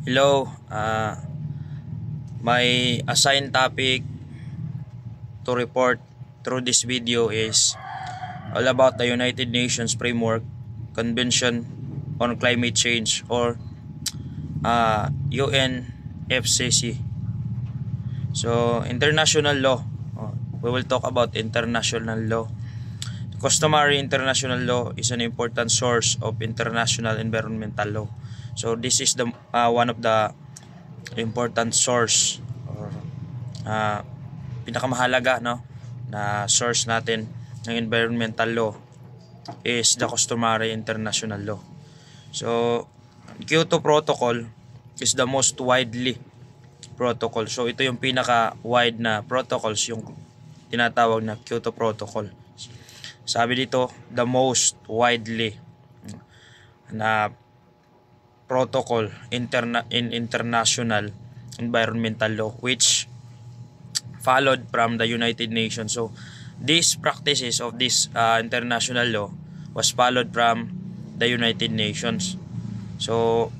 Hello, my assigned topic to report through this video is all about the United Nations Framework Convention on Climate Change, or UNFCCC. So, international law. We will talk about international law. Customary international law is an important source of international environmental law. So this is the one of the important source, or pinakamahalaga na source natin ng environmental law is the customary international law. So Kyoto Protocol is the most widely protocol. So ito yung pinaka-wide na protocols, yung tinatawag na Kyoto Protocol. Sabi dito, the most widely na protocol in international environmental law, which followed from the United Nations. So these practices of this international law was followed from the United Nations. So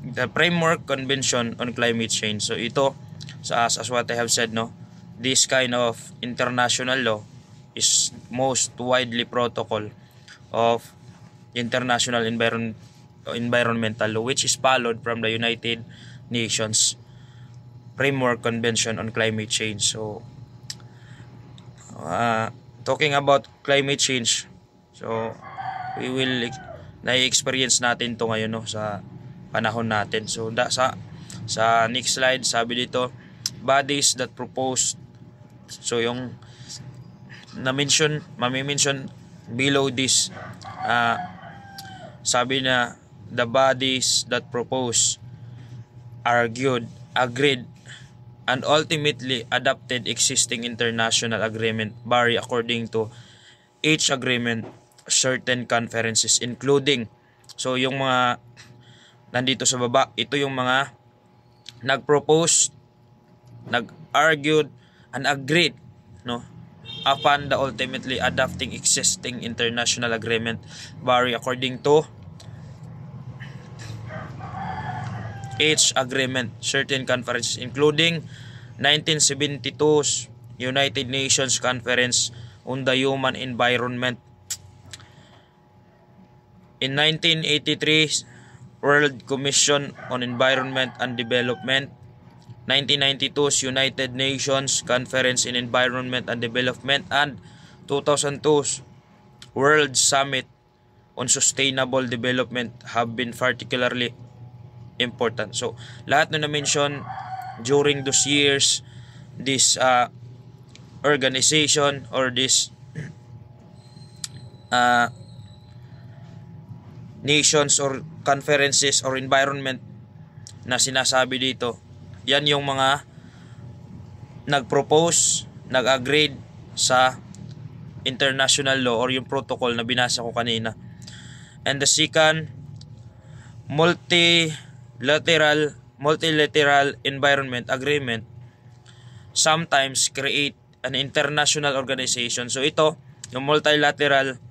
the Framework Convention on Climate Change, so ito, as what I have said, this kind of international law is most widely protocol of international environmental law, which is followed from the United Nations Framework Convention on Climate Change. So talking about climate change, so we will na-experience natin to ngayon sa panahon natin. So sa next slide, sabi dito, bodies that propose, so yung mami-mention below this, sabi na the bodies that propose, argued, agreed, and ultimately adopted existing international agreement vary according to each agreement certain conferences, including, so yung mga nandito sa baba, ito yung mga nag-propose, nag-argued, and agreed upon the ultimately adopting existing international agreement vary according to each agreement certain conferences, including 1972's United Nations Conference on the Human Environment, in 1983's World Commission on Environment and Development, 1992's United Nations Conference in Environment and Development, and 2002's World Summit on Sustainable Development have been particularly important. So lahat na na-mention during those years, this organization or this nations or conferences or environment na sinasabi dito, yan yung mga nag-propose, nag-agree sa international law or yung protocol na binasa ko kanina. And the second, multilateral environment agreement sometimes create an international organization. So ito, yung multilateral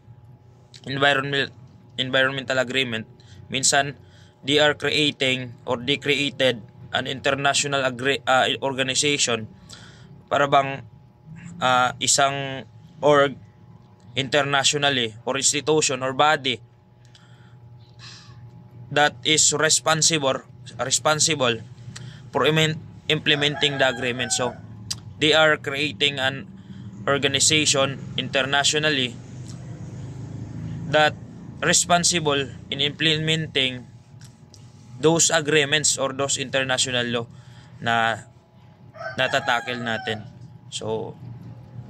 environmental agreement, minsan they are creating or they created an international organization, para bang isang org internationally or institution or body that is responsible for implementing the agreement. So they are creating an organization internationally that responsible in implementing those agreements or those international law na natatakel natin. So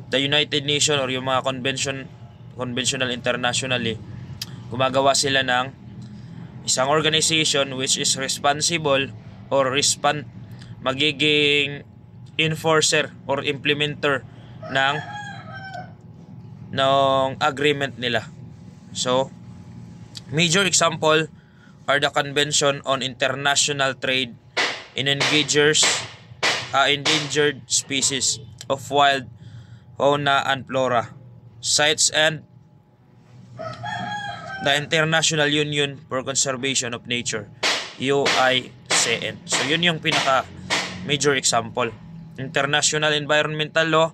the United Nations or yung mga conventional internationally, gumagawa sila ng isang organization which is responsible or magiging enforcer or implementer ng agreement nila. So major example are the Convention on International Trade in Endangered Species of Wild Fauna and Flora, CITES, and the International Union for Conservation of Nature. UICN. So yun yung pinaka major example. International environmental law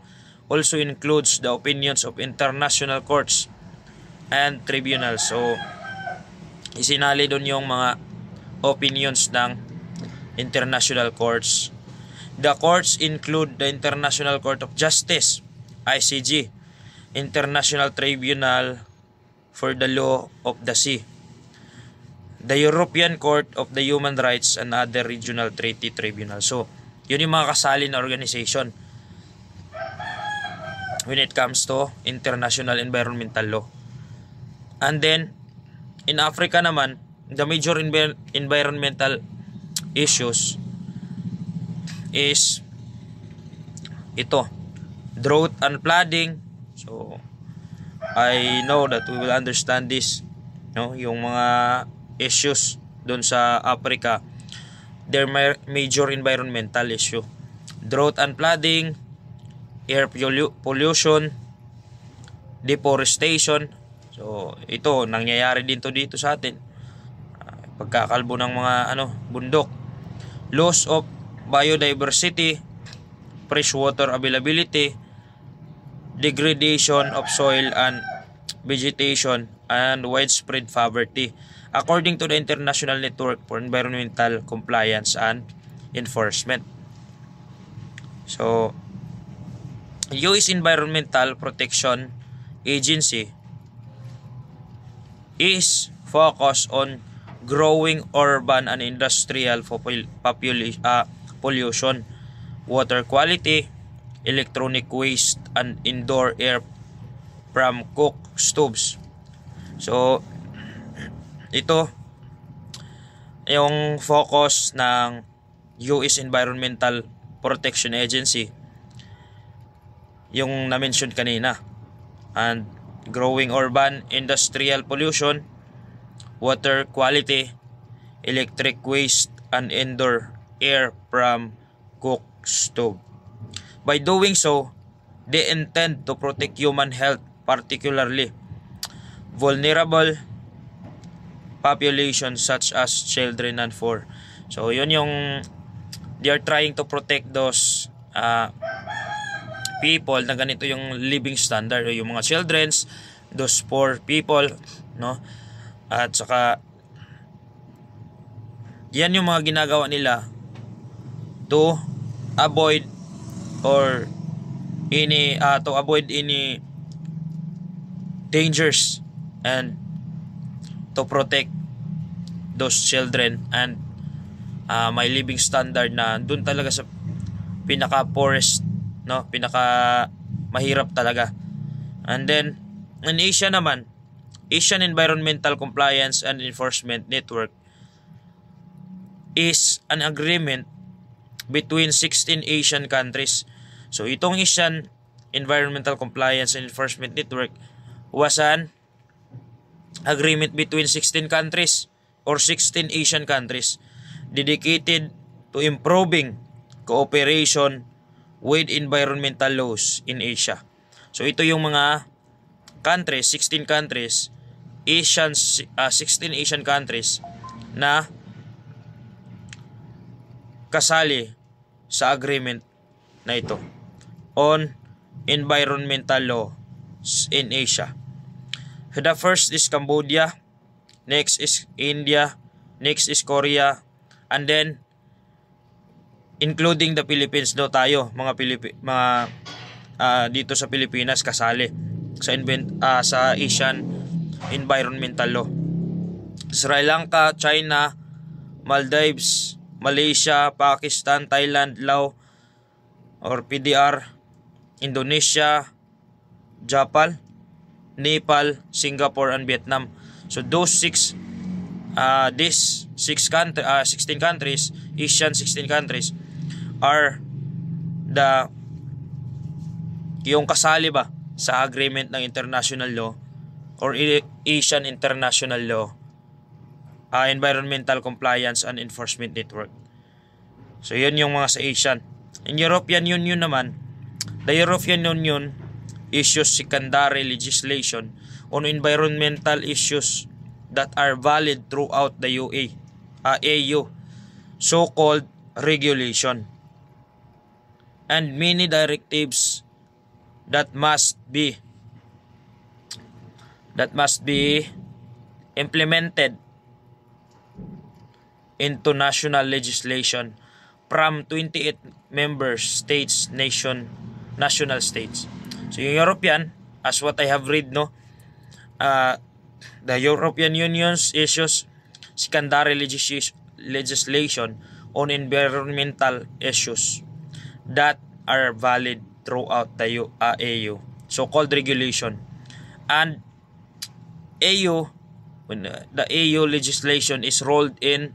also includes the opinions of international courts and tribunals. So isinali doon yung mga opinions ng international courts. The courts include the International Court of Justice, ICJ, International Tribunal for the Law of the Sea, the European Court of the Human Rights, and other regional treaty tribunals. So, yun yung mga kasali na organization when it comes to international environmental law. And then, in Africa naman, the major environmental issues is ito, drought and flooding. So I know that we will understand this, no, yung mga issues doon sa Africa, their major environmental issue: drought and flooding, air pollution, deforestation. So ito nangyayari din to dito sa atin, pagkakalbo ng mga bundok, loss of biodiversity, freshwater availability, degradation of soil and vegetation, and widespread poverty, according to the International Network for Environmental Compliance and Enforcement. So, US Environmental Protection Agency is focused on growing urban and industrial pollution, water quality, electronic waste, and indoor air from cook stoves. So, ito yung focus ng US Environmental Protection Agency, yung na-mention kanina. And growing urban industrial pollution, water quality, electric waste, and indoor air from cook stove. By doing so, they intend to protect human health, particularly vulnerable populations such as children and poor. So yun yung they are trying to protect those people na ganito yung living standard, o yung mga childrens, those poor people, no? At saka yan yung mga ginagawa nila to avoid any dangers and to protect those children and may living standard na dun talaga sa pinaka poorest, no, pinaka mahirap talaga. And then in Asia naman, Asian Environmental Compliance and Enforcement Network is an agreement between 16 Asian countries. So itong Asian Environmental Compliance and Enforcement Network was an agreement between 16 countries or 16 Asian countries dedicated to improving cooperation with environmental laws in Asia. So ito yung mga countries, 16 countries, 16 Asian countries na kasali sa agreement na ito on environmental law in Asia. The first is Cambodia, next is India, next is Korea, and then including the Philippines daw tayo, dito sa Pilipinas kasali sa Asian environmental law. Sri Lanka, China, Maldives, Malaysia, Pakistan, Thailand, Laos or PDR, Indonesia, Japan, Nepal, Singapore, and Vietnam. So those 16 countries, Asian 16 countries are yung kasali ba sa agreement ng international law or Asian International Law Environmental Compliance and Enforcement Network. So yun yung mga sa Asian. In European Union naman, the European Union issues secondary legislation on environmental issues that are valid throughout the UE. AU, so-called regulation, and many directives that must be implemented into national legislation from 28 member states, national states. So yung European, as what I have read, no, the European Union's issues secondary legislation on environmental issues that are valid throughout the AU, so-called regulation. And when the AU legislation is rolled in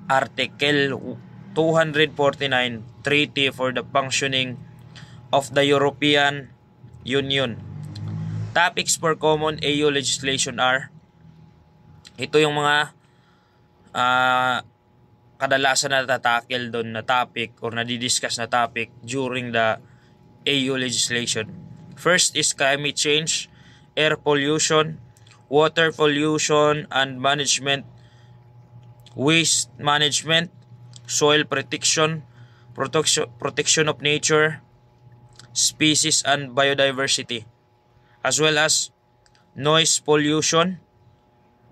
Article 249 Treaty for the Functioning of the European Union. Topics for common AU legislation are, ito yung mga kadalasan na tatakil doon na topic or nadidiscuss na topic during the AU legislation. First is climate change, air pollution, water pollution and management, waste management, soil protection of nature, species and biodiversity, as well as noise pollution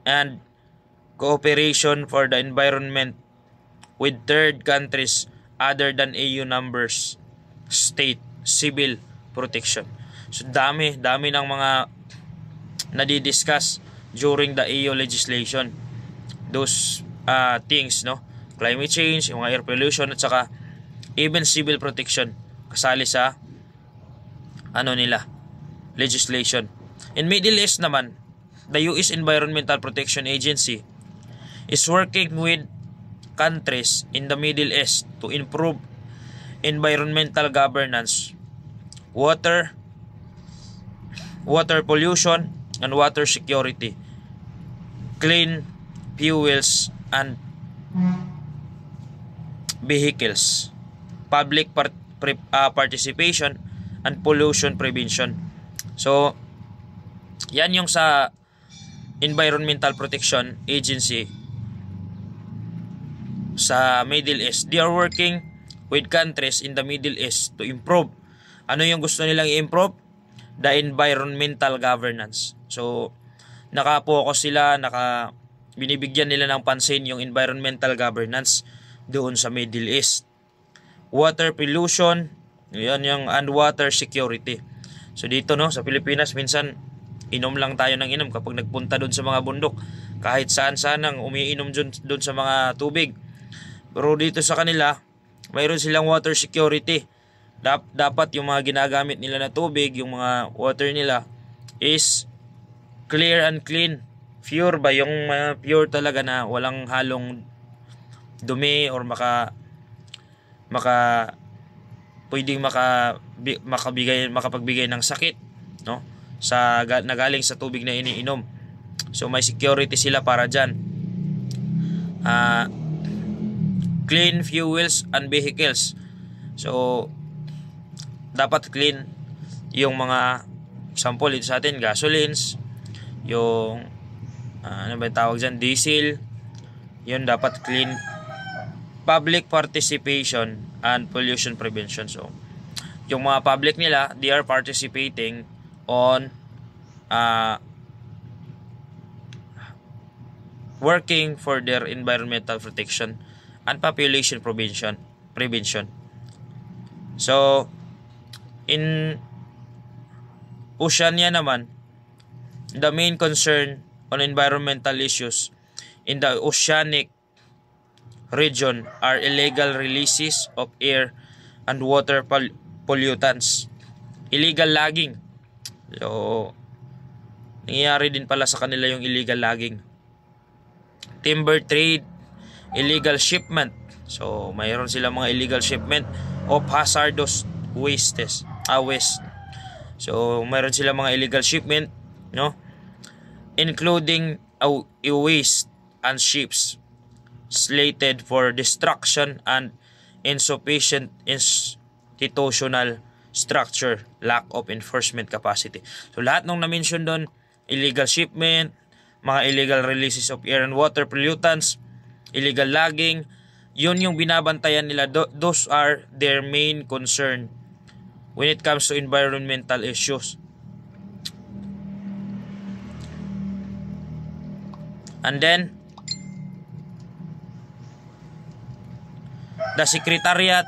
and cooperation for the environment with third countries other than AU members state, civil protection. So dami ng mga nadidiscuss during the AU legislation. Those things, no? Climate change, yung mga air pollution, at saka even civil protection kasali sa legislation. In Middle East naman, the US Environmental Protection Agency is working with countries in the Middle East to improve environmental governance, water pollution and water security, clean fuels and vehicles, public participation and pollution prevention. So yan yung sa Environmental Protection Agency sa Middle East. They are working with countries in the Middle East to improve. Ano yung gusto nilang i-improve? The environmental governance. So naka-focus sila, binibigyan nila ng pansin yung environmental governance doon sa Middle East. Water pollution, yan yung, and water security. So dito, no, sa Pilipinas minsan inom lang tayo ng inom kapag nagpunta doon sa mga bundok. Kahit saan-saan ang umiinom doon sa mga tubig. Pero dito sa kanila, mayroon silang water security. Dapat yung mga ginagamit nila na tubig, yung mga water nila is clear and clean. Pure ba? Yung pure talaga na walang halong dumi or pwedeng makapagbigay ng sakit, no? Nagaling sa tubig na iniinom. So may security sila para dyan. Clean fuels and vehicles. So dapat clean yung mga sample dito sa atin, gasolines, yung ano ba tawag dyan, diesel, yun dapat clean. Public participation and pollution prevention. So yung mga public nila, they are participating on working for their environmental protection and population prevention. So in Oceania naman, the main concern on environmental issues in the oceanic region are illegal releases of air and water pollutants, illegal logging. So nangyayari din pala sa kanila yung illegal logging, timber trade, illegal shipment. So mayroon silang mga illegal shipment of hazardous waste. So mayroon silang mga illegal shipment, no, including waste and ships slated for destruction and insufficient institutional structure, lack of enforcement capacity. So lahat nung na-mention doon, illegal shipment, mga illegal releases of air and water pollutants, illegal logging. Yun yung binabantayan nila. Those are their main concern when it comes to environmental issues. And then, the Secretariat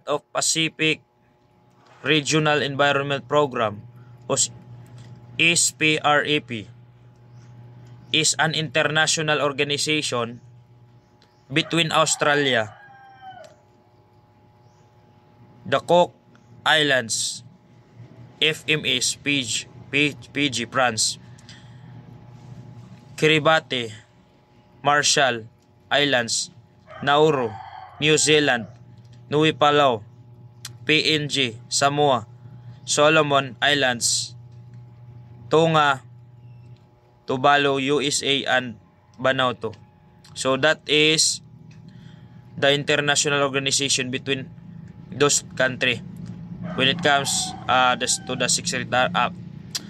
of Pacific Regional Environment Program, o SPREP, is an international organization between Australia, the Cook Islands, FMS, Fiji, France, Kiribati, Marshall Islands, Nauru, New Zealand, Nui Palau, PNG, Samoa, Solomon Islands, Tonga, Tuvalu, USA, and Vanuatu. So that is the international organization between those countries when it comes to the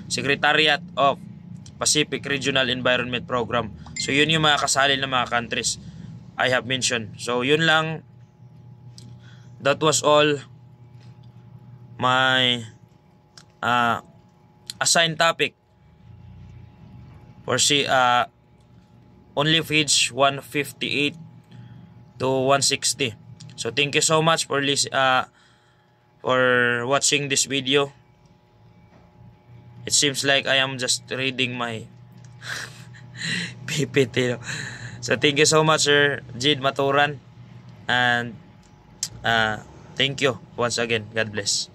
Secretariat of Pacific Regional Environment Program. So yun yung mga kasali ng mga countries I have mentioned. So yun lang. That was all my assigned topic for only page 158 to 160. So thank you so much for watching this video. It seems like I am just reading my PPT. So thank you so much, Sir Jid Maturan, and thank you once again. God bless.